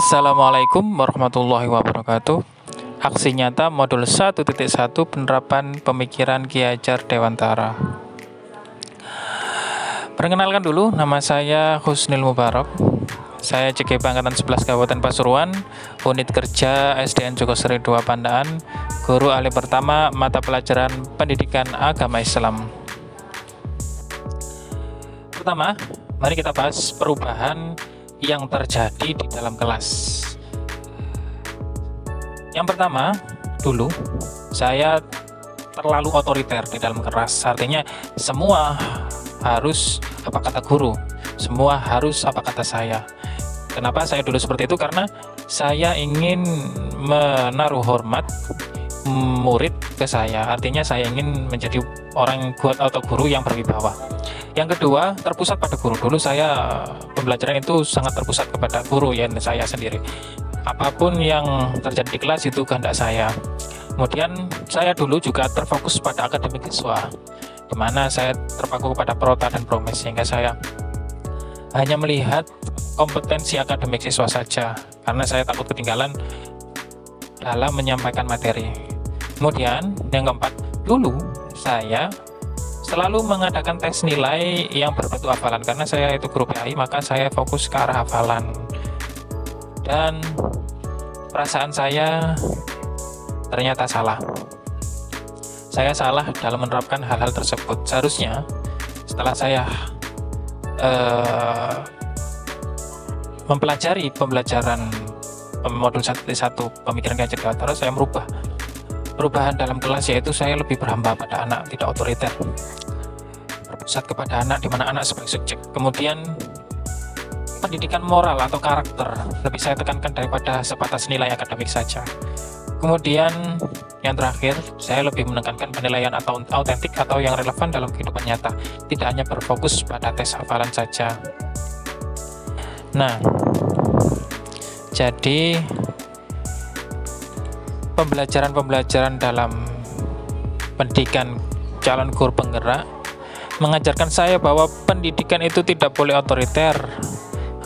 Assalamualaikum warahmatullahi wabarakatuh. Aksi nyata modul 1.1 penerapan pemikiran Ki Hajar Dewantara. Perkenalkan dulu, nama saya Husnil Mubarak. Saya CGP Angkatan 11 Kabupaten Pasuruan, Unit Kerja SDN Jogosari 2 Pandaan, Guru Ahli Pertama Mata Pelajaran Pendidikan Agama Islam. Pertama, mari kita bahas perubahan yang terjadi di dalam kelas. Yang pertama, dulu saya terlalu otoriter di dalam kelas. Artinya semua harus apa kata guru, semua harus apa kata saya. Kenapa saya dulu seperti itu? Karena saya ingin menaruh hormat murid ke saya. Artinya saya ingin menjadi orang atau guru yang berwibawa. Yang kedua, terpusat pada guru. Dulu saya pembelajaran itu sangat terpusat kepada guru, ya, saya sendiri. Apapun yang terjadi di kelas itu kehendak saya. Kemudian saya dulu juga terfokus pada akademik siswa, di mana saya terpaku kepada prota dan promes, sehingga saya hanya melihat kompetensi akademik siswa saja, karena saya takut ketinggalan dalam menyampaikan materi. Kemudian yang keempat, dulu saya selalu mengadakan tes nilai yang berbentuk hafalan, karena saya itu guru PAI, maka saya fokus ke arah hafalan. Dan perasaan saya ternyata salah. Saya salah dalam menerapkan hal-hal tersebut. Seharusnya setelah saya mempelajari pembelajaran modul 1.1 pemikiran Ki Hajar Dewantara, saya merubah perubahan dalam kelas, yaitu saya lebih berhamba pada anak, tidak otoriter, berpusat kepada anak, di mana anak sebagai subjek. Kemudian pendidikan moral atau karakter lebih saya tekankan daripada sebatas nilai akademik saja. Kemudian yang terakhir, saya lebih menekankan penilaian atau autentik atau yang relevan dalam kehidupan nyata, tidak hanya berfokus pada tes hafalan saja. Nah, jadi pembelajaran dalam pendidikan calon guru penggerak mengajarkan saya bahwa pendidikan itu tidak boleh otoriter,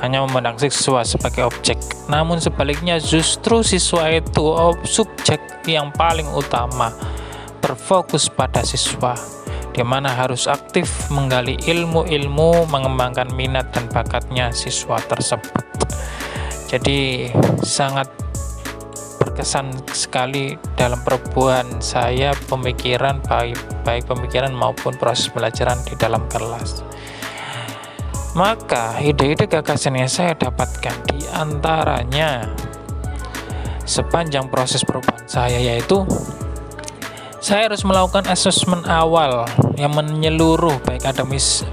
hanya memandang siswa sebagai objek. Namun sebaliknya, justru siswa itu subjek yang paling utama, berfokus pada siswa, di mana harus aktif menggali ilmu-ilmu, mengembangkan minat dan bakatnya siswa tersebut. Jadi sangat berkesan sekali dalam perubahan saya pemikiran, baik pemikiran maupun proses pembelajaran di dalam kelas. Maka ide-ide gagasan yang saya dapatkan di antaranya sepanjang proses perubahan saya, yaitu saya harus melakukan asesmen awal yang menyeluruh, baik akademis,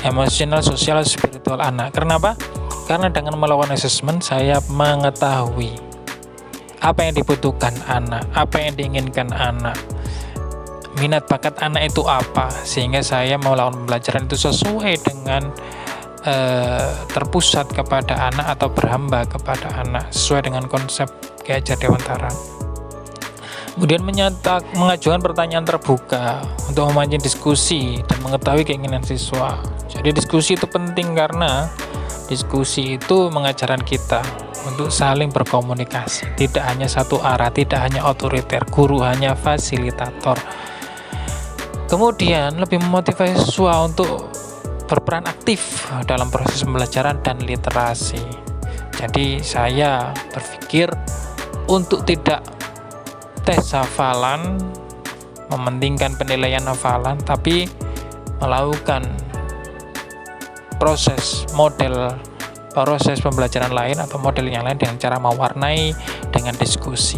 emosional, sosial, spiritual anak. Kenapa? Karena dengan melakukan asesmen saya mengetahui apa yang dibutuhkan anak, apa yang diinginkan anak, minat bakat anak itu apa, sehingga saya melakukan pembelajaran itu sesuai dengan terpusat kepada anak atau berhamba kepada anak, sesuai dengan konsep Ki Hajar Dewantara. Kemudian mengajukan pertanyaan terbuka untuk memancing diskusi dan mengetahui keinginan siswa. Jadi diskusi itu penting, karena diskusi itu mengajarkan kita untuk saling berkomunikasi, tidak hanya satu arah, tidak hanya otoriter, guru hanya fasilitator. Kemudian lebih memotivasi siswa untuk berperan aktif dalam proses pembelajaran dan literasi. Jadi saya berpikir untuk tidak tes hafalan, mementingkan penilaian hafalan, tapi melakukan proses pembelajaran lain atau model yang lain dengan cara mewarnai dengan diskusi.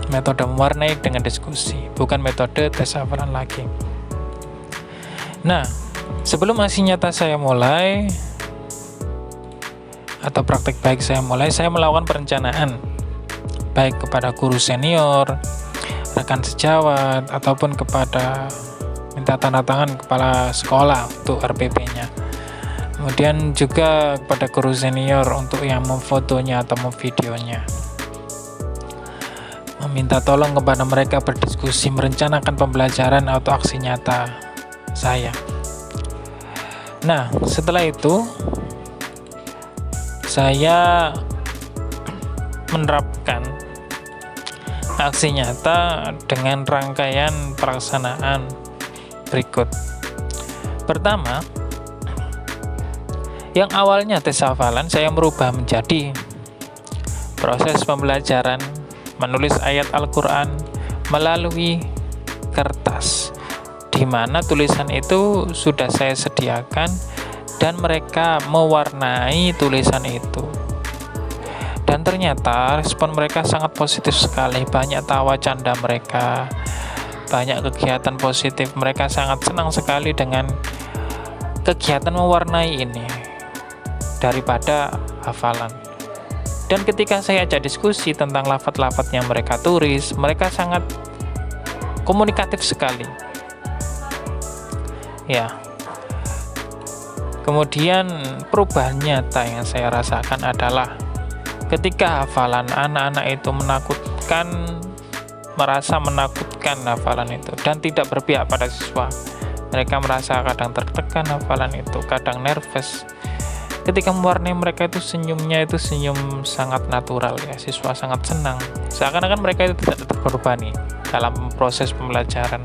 Metode mewarnai dengan diskusi, bukan metode tes hafalan lagi. Nah, sebelum aksi nyata saya mulai atau praktek baik saya mulai, saya melakukan perencanaan baik kepada guru senior, rekan sejawat, ataupun kepada minta tanda tangan kepala sekolah untuk RPP-nya. Kemudian juga kepada guru senior untuk yang memfotonya atau memvideonya. Meminta tolong kepada mereka berdiskusi merencanakan pembelajaran atau aksi nyata saya. Nah, setelah itu saya menerapkan aksi nyata dengan rangkaian pelaksanaan berikut. Pertama, yang awalnya tes hafalan saya merubah menjadi proses pembelajaran menulis ayat Al-Quran melalui kertas, di mana tulisan itu sudah saya sediakan dan mereka mewarnai tulisan itu. Dan ternyata respon mereka sangat positif sekali, banyak tawa canda mereka, banyak kegiatan positif. Mereka sangat senang sekali dengan kegiatan mewarnai ini daripada hafalan. Dan ketika saya ajak diskusi tentang lafaz-lafaz yang mereka tulis, mereka sangat komunikatif sekali. Ya. Kemudian perubahan nyata yang saya rasakan adalah ketika hafalan anak-anak itu menakutkan, merasa menakutkan hafalan itu dan tidak berpihak pada siswa. Mereka merasa kadang tertekan hafalan itu, kadang nervous. Ketika mewarnai mereka itu senyumnya itu senyum sangat natural ya, siswa sangat senang. Seakan-akan mereka itu tidak terbebani dalam proses pembelajaran.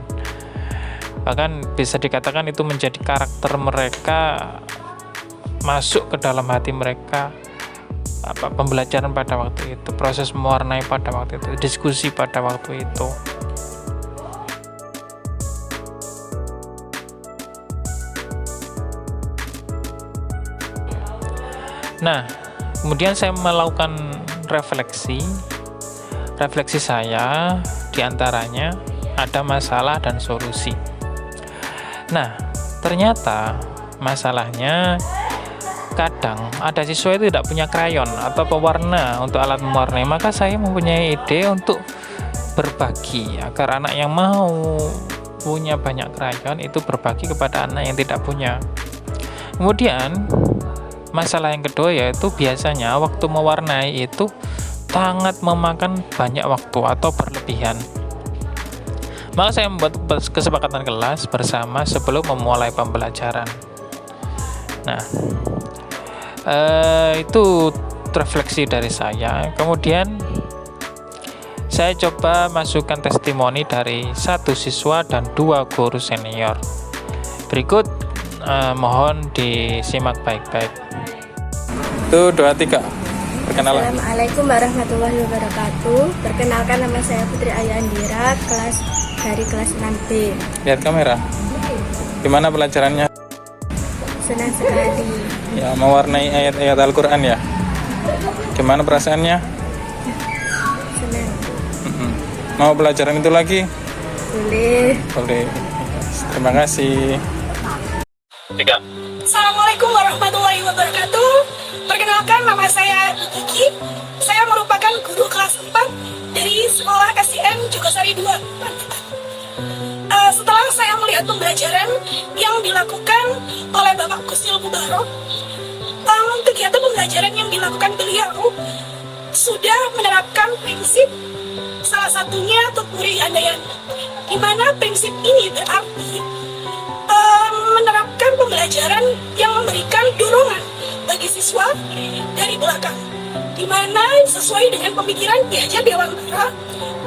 Bahkan bisa dikatakan itu menjadi karakter mereka, masuk ke dalam hati mereka. Pembelajaran pada waktu itu, proses mewarnai pada waktu itu, diskusi pada waktu itu. Nah, kemudian saya melakukan refleksi saya, diantaranya ada masalah dan solusi. Nah, ternyata masalahnya kadang ada siswa itu tidak punya krayon atau pewarna untuk alat mewarnai, maka saya mempunyai ide untuk berbagi agar anak yang mau punya banyak krayon itu berbagi kepada anak yang tidak punya. Kemudian masalah yang kedua yaitu biasanya waktu mewarnai itu sangat memakan banyak waktu atau berlebihan. Maka saya membuat kesepakatan kelas bersama sebelum memulai pembelajaran. Nah, itu refleksi dari saya. Kemudian saya coba masukkan testimoni dari 1 siswa dan 2 guru senior. Berikut mohon disimak baik-baik. Itu 2, 3. Perkenalan. Assalamualaikum warahmatullahi wabarakatuh. Perkenalkan, nama saya Putri Ayandira, dari kelas 6B. Lihat kamera. Gimana pelajarannya? Senang sekali. Ya, mewarnai ayat-ayat Al-Quran ya. Gimana perasaannya? Senang. Mau pelajaran itu lagi? Boleh. Terima kasih. 3. Assalamualaikum warahmatullahi wabarakatuh. Perkenalkan, nama saya Kiki. Saya merupakan guru kelas 4 dari sekolah SDN Jogosari 2. Setelah saya melihat pembelajaran yang dilakukan oleh Bapak Kusnil Mubarok, kegiatan pembelajaran yang dilakukan beliau sudah menerapkan prinsip, salah satunya Tutpuri Handayani, di mana prinsip ini berarti menerapkan pembelajaran yang memberikan dorongan bagi siswa dari belakang, di mana sesuai dengan pemikiran Ki Hajar Dewantara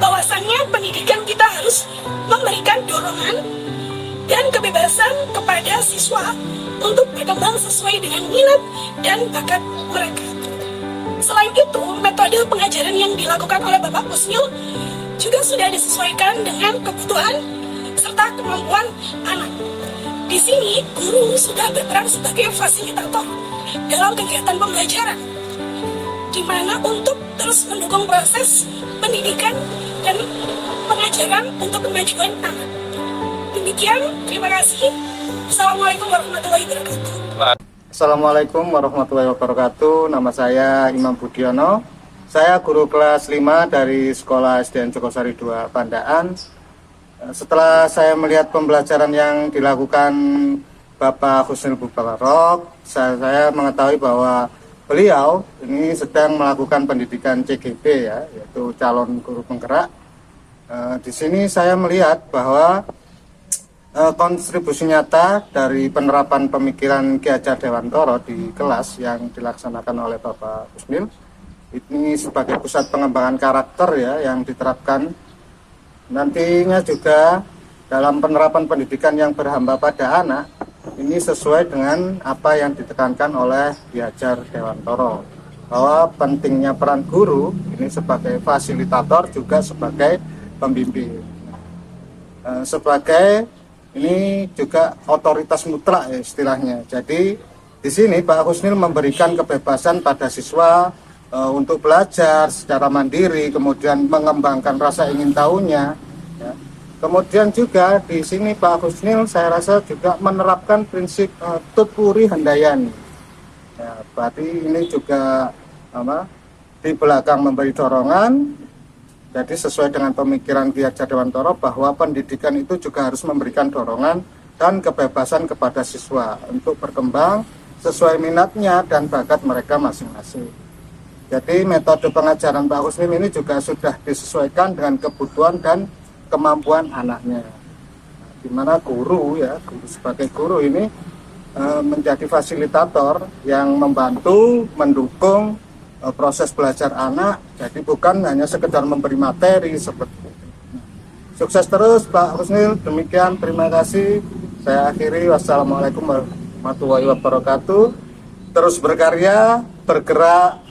bahwasannya pendidikan kita harus memberikan dorongan dan kebebasan kepada siswa untuk berkembang sesuai dengan minat dan bakat mereka. Selain itu, metode pengajaran yang dilakukan oleh Bapak Kusnil juga sudah disesuaikan dengan kebutuhan serta kemampuan anak. Di sini, guru sudah berperan sebagai fasilitator dalam kegiatan pembelajaran, di mana untuk terus mendukung proses pendidikan dan pengajaran untuk kemajuan anak. Demikian, terima kasih. Assalamualaikum warahmatullahi wabarakatuh. Assalamualaikum warahmatullahi wabarakatuh. Nama saya Imam Budiono. Saya guru kelas 5 dari Sekolah SDN Jogosari 2 Pandaan. Setelah saya melihat pembelajaran yang dilakukan Bapak Kusnil Mubarok, saya mengetahui bahwa beliau ini sedang melakukan pendidikan CGP ya, yaitu calon guru penggerak. Di sini saya melihat bahwa kontribusi nyata dari penerapan pemikiran Ki Hajar Dewantara di kelas yang dilaksanakan oleh Bapak Kusnil ini sebagai pusat pengembangan karakter ya yang diterapkan. Nantinya juga dalam penerapan pendidikan yang berhamba pada anak ini sesuai dengan apa yang ditekankan oleh Ki Hajar Dewantara, bahwa pentingnya peran guru ini sebagai fasilitator juga sebagai pembimbing, sebagai ini juga otoritas mutlak ya istilahnya. Jadi di sini Pak Husnil memberikan kebebasan pada siswa untuk belajar secara mandiri, kemudian mengembangkan rasa ingin tahunya. Ya. Kemudian juga di sini Pak Husnil saya rasa juga menerapkan prinsip tutpuri handayani. Ya, berarti ini juga di belakang memberi dorongan. Jadi sesuai dengan pemikiran Ki Hajar Dewantara bahwa pendidikan itu juga harus memberikan dorongan dan kebebasan kepada siswa untuk berkembang sesuai minatnya dan bakat mereka masing-masing. Jadi metode pengajaran Pak Husnil ini juga sudah disesuaikan dengan kebutuhan dan kemampuan anaknya. Di mana guru sebagai guru ini menjadi fasilitator yang membantu, mendukung proses belajar anak. Jadi bukan hanya sekedar memberi materi seperti itu. Sukses terus Pak Husnil. Demikian, terima kasih. Saya akhiri. Wassalamualaikum warahmatullahi wabarakatuh. Terus berkarya, bergerak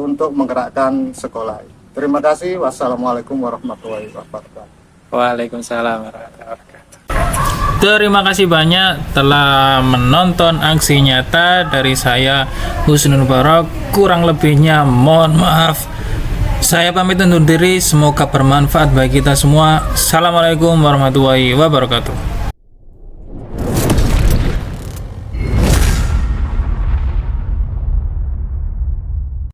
untuk menggerakkan sekolah. Terima kasih. Wassalamualaikum warahmatullahi wabarakatuh. Waalaikumsalam warahmatullahi wabarakatuh. Terima kasih banyak telah menonton aksi nyata dari saya Husnul Mubarak. Kurang lebihnya mohon maaf. Saya pamit undur diri. Semoga bermanfaat bagi kita semua. Assalamualaikum warahmatullahi wabarakatuh.